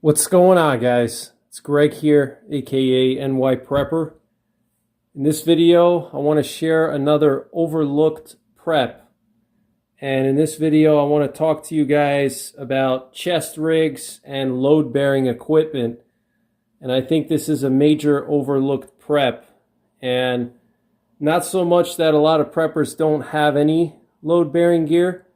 What's going on, guys? It's Greg here, aka NYPrepper. In this video, I want to share another overlooked prep. And in this video, I want to talk to you guys about chest rigs and load-bearing equipment. And I think this is a major overlooked prep. And not so much that a lot of preppers don't have any load-bearing gear,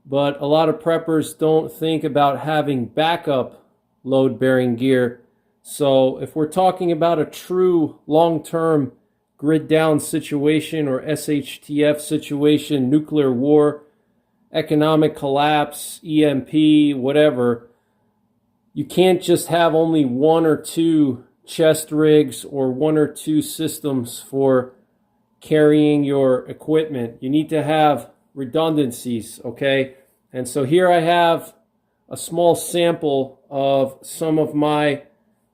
but a lot of preppers don't think about having backup load-bearing gear. So if we're talking about a true long-term grid down situation or SHTF situation, nuclear war, economic collapse, EMP, whatever, you can't just have only one or two chest rigs or one or two systems for carrying your equipment. You need to have redundancies, okay? And so here I have a small sample of some of my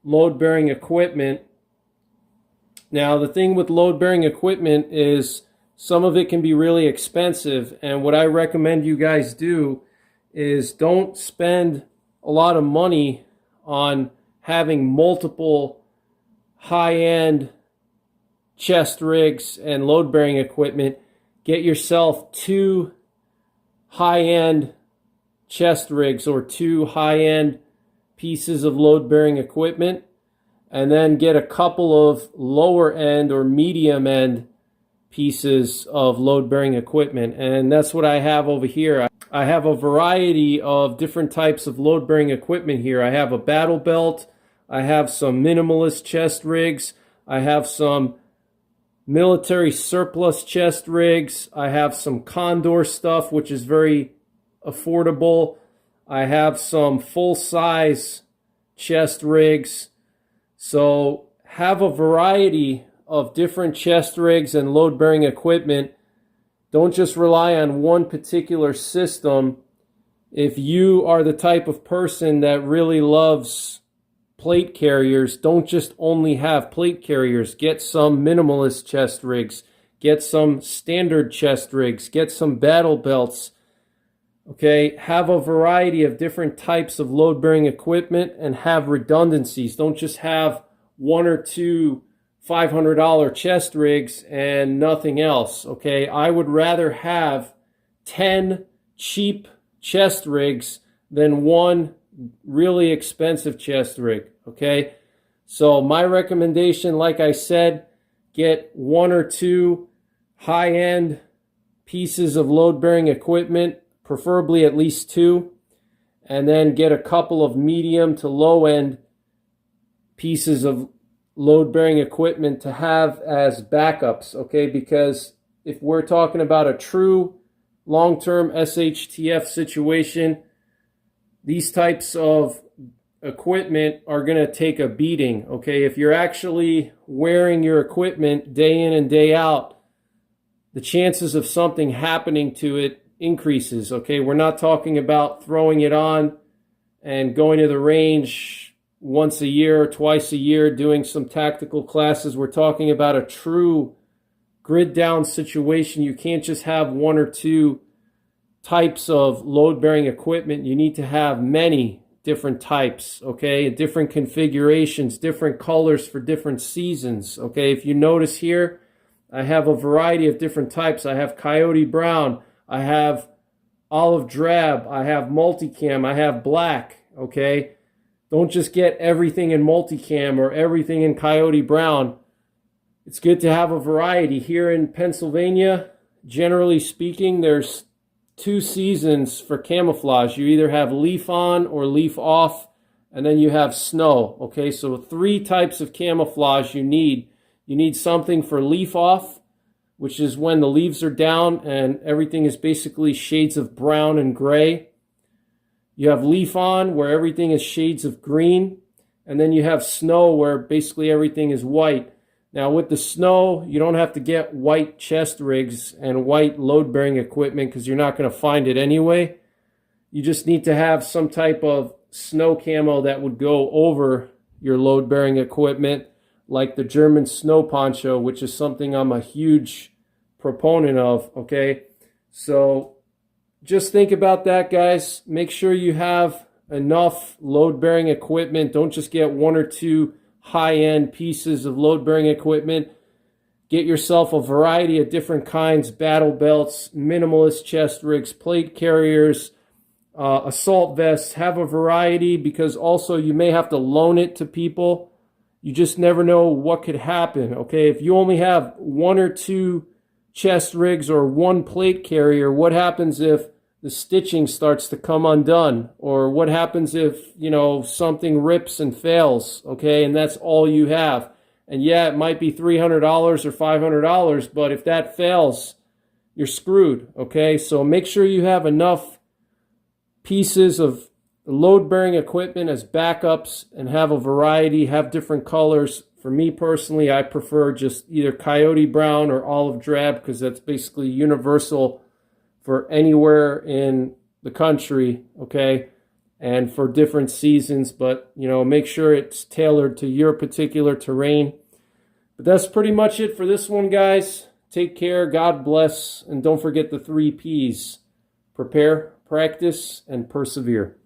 load-bearing equipment. Now, the thing with load-bearing equipment is some of it can be really expensive, and what I recommend you guys do is don't spend a lot of money on having multiple high-end chest rigs and load-bearing equipment. Get yourself two high-end chest rigs or two high-end pieces of load-bearing equipment, and then get a couple of lower-end or medium-end pieces of load-bearing equipment. And that's what I have over here. I have a variety of different types of load-bearing equipment here. I have a battle belt, I have some minimalist chest rigs, I have some military surplus chest rigs, I have some Condor stuff, which is very affordable. I have some full-size chest rigs. So have a variety of different chest rigs and load-bearing equipment. Don't just rely on one particular system. If you are the type of person that really loves plate carriers, don't just only have plate carriers. Get some minimalist chest rigs. Get some standard chest rigs. Get some battle belts. Okay, have a variety of different types of load-bearing equipment and have redundancies. Don't just have one or two $500 chest rigs and nothing else. Okay, I would rather have 10 cheap chest rigs than one really expensive chest rig. Okay, so my recommendation, like I said, get one or two high-end pieces of load-bearing equipment, preferably at least two, and then get a couple of medium to low-end pieces of load-bearing equipment to have as backups, okay? Because if we're talking about a true long-term SHTF situation, these types of equipment are going to take a beating, okay? If you're actually wearing your equipment day in and day out, the chances of something happening to it increases, okay? We're not talking about throwing it on and going to the range once a year or twice a year doing some tactical classes. We're talking about a true grid down situation. You can't just have one or two types of load-bearing equipment. You need to have many different types, okay? Different configurations, different colors for different seasons, okay? If you notice here, I have a variety of different types. I have coyote brown, I have olive drab, I have multicam, I have black, okay? Don't just get everything in multicam or everything in coyote brown. It's good to have a variety. Here in Pennsylvania, generally speaking, there's two seasons for camouflage. You either have leaf on or leaf off, and then you have snow, okay? So three types of camouflage you need. You need something for leaf off, which is when the leaves are down and everything is basically shades of brown and gray. You have leaf on, where everything is shades of green. And then you have snow, where basically everything is white. Now with the snow, you don't have to get white chest rigs and white load-bearing equipment because you're not going to find it anyway. You just need to have some type of snow camo that would go over your load-bearing equipment, like the German snow poncho, which is something I'm a huge proponent of, okay? So just think about that, guys. Make sure you have enough load-bearing equipment. Don't just get one or two high-end pieces of load-bearing equipment. Get yourself a variety of different kinds: battle belts, minimalist chest rigs, plate carriers, assault vests. Have a variety, because also you may have to loan it to people. You just never know what could happen, okay? If you only have one or two chest rigs or one plate carrier, what happens if the stitching starts to come undone? Or what happens if, something rips and fails, okay? And that's all you have. And yeah, it might be $300 or $500, but if that fails, you're screwed, okay? So make sure you have enough pieces of load-bearing equipment as backups, and have a variety, have different colors. For me personally, I prefer just either coyote brown or olive drab, because that's basically universal for anywhere in the country, okay? And for different seasons, but make sure it's tailored to your particular terrain. But that's pretty much it for this one, guys. Take care, God bless, and don't forget the 3 Ps: prepare, practice, and persevere.